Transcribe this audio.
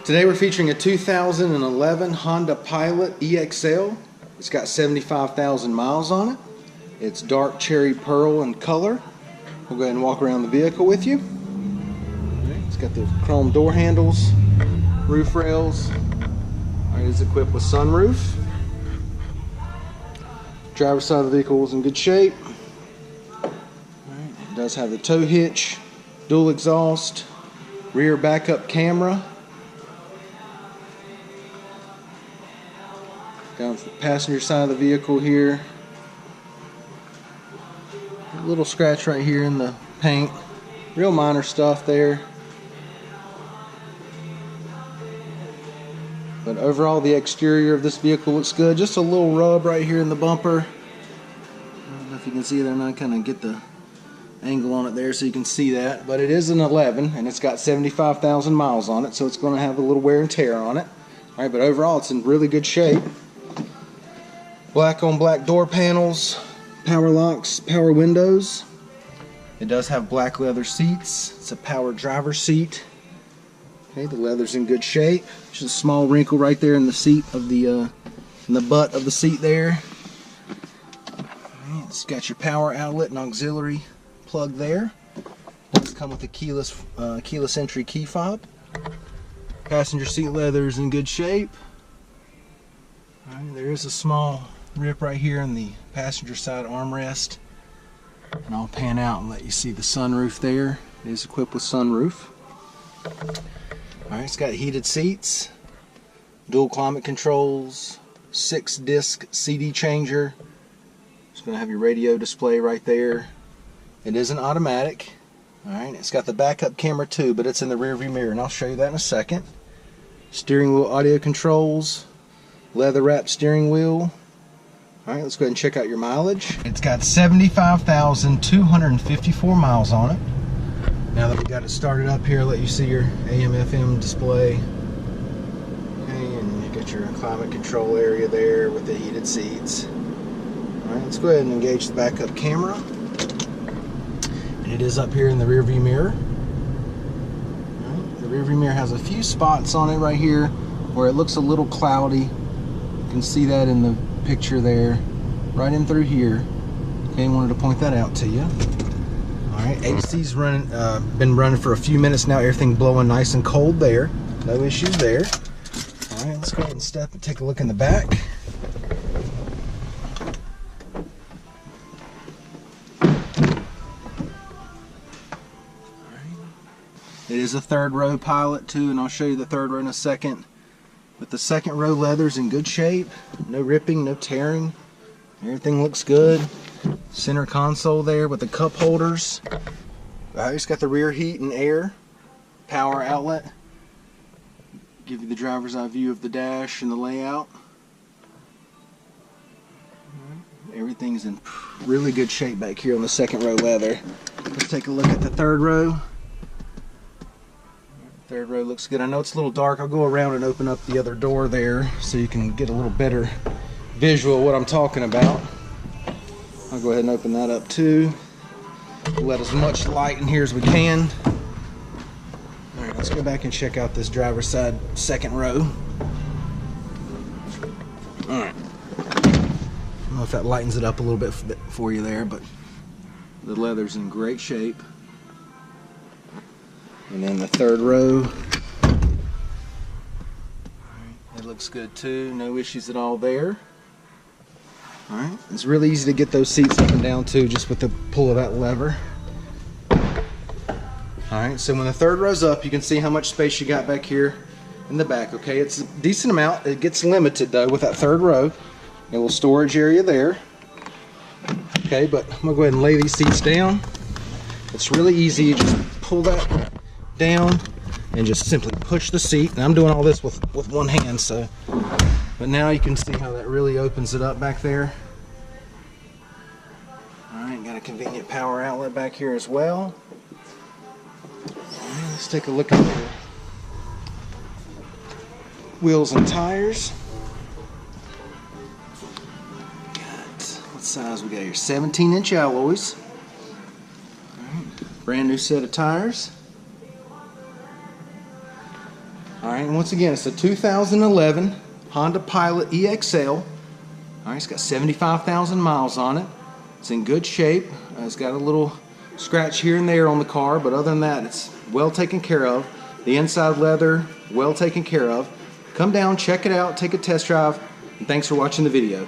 Today we're featuring a 2011 Honda Pilot EXL. It's got 75,000 miles on it. It's dark cherry pearl in color. We'll go ahead and walk around the vehicle with you. It's got the chrome door handles, roof rails. It's equipped with sunroof. Driver's side of the vehicle is in good shape. It does have the tow hitch, dual exhaust, rear backup camera. Down to the passenger side of the vehicle here. A little scratch right here in the paint. Real minor stuff there. But overall the exterior of this vehicle looks good. Just a little rub right here in the bumper. I don't know if you can see it or not. Kind of get the angle on it there so you can see that. But it is an 11 and it's got 75,000 miles on it, so it's going to have a little wear and tear on it. Alright, but overall it's in really good shape. Black on black door panels, power locks, power windows. It does have black leather seats. It's a power driver's seat. Okay, the leather's in good shape. Just a small wrinkle right there in the seat of the in the butt of the seat there. Right, it's got your power outlet and auxiliary plug there. It does come with a keyless entry key fob. Passenger seat leather is in good shape. Right, there is a small rip right here in the passenger side armrest, and I'll pan out and let you see the sunroof there. It is equipped with sunroof. Alright, it's got heated seats, dual climate controls, 6-disc CD changer. It's going to have your radio display right there. It is an automatic. Alright, it's got the backup camera too, but it's in the rear view mirror, and I'll show you that in a second. Steering wheel audio controls, leather wrapped steering wheel. Alright, let's go ahead and check out your mileage. It's got 75,254 miles on it. Now that we got it started up here, I'll let you see your AM/FM display. Okay, and you got your climate control area there with the heated seats. Alright, let's go ahead and engage the backup camera. And it is up here in the rear view mirror. Alright, the rear view mirror has a few spots on it right here where it looks a little cloudy. You can see that in the picture there, right in through here. Okay, wanted to point that out to you. Alright, AC's running, been running for a few minutes now. Everything blowing nice and cold there. No issues there. Alright, let's go ahead and step and take a look in the back. It is a third row Pilot too, and I'll show you the third row in a second. But the second row leather's in good shape. No ripping, no tearing. Everything looks good. Center console there with the cup holders. It's got the rear heat and air. Power outlet. Give you the driver's eye view of the dash and the layout. Everything's in really good shape back here on the second row leather. Let's take a look at the third row. Third row looks good. I know it's a little dark. I'll go around and open up the other door there so you can get a little better visual of what I'm talking about. I'll go ahead and open that up too. We'll let as much light in here as we can. Alright, let's go back and check out this driver's side second row. Alright. I don't know if that lightens it up a little bit for you there, but the leather's in great shape. And then the third row, it looks good too, no issues at all there. Alright, it's really easy to get those seats up and down too, just with the pull of that lever. Alright, so when the third row's up, you can see how much space you got back here in the back. Okay, it's a decent amount. It gets limited though with that third row. A little storage area there. Okay, but I'm going to go ahead and lay these seats down. It's really easy. You just pull that down and just simply push the seat, and I'm doing all this with one hand, so but now you can see how that really opens it up back there. Alright, got a convenient power outlet back here as well. Alright, let's take a look at the wheels and tires. What size we got here? 17-inch alloys. Alright, brand new set of tires. All right, and once again, it's a 2011 Honda Pilot EXL. All right, it's got 75,000 miles on it. It's in good shape. It's got a little scratch here and there on the car, but other than that, it's well taken care of. The inside leather, well taken care of. Come down, check it out, take a test drive, and thanks for watching the video.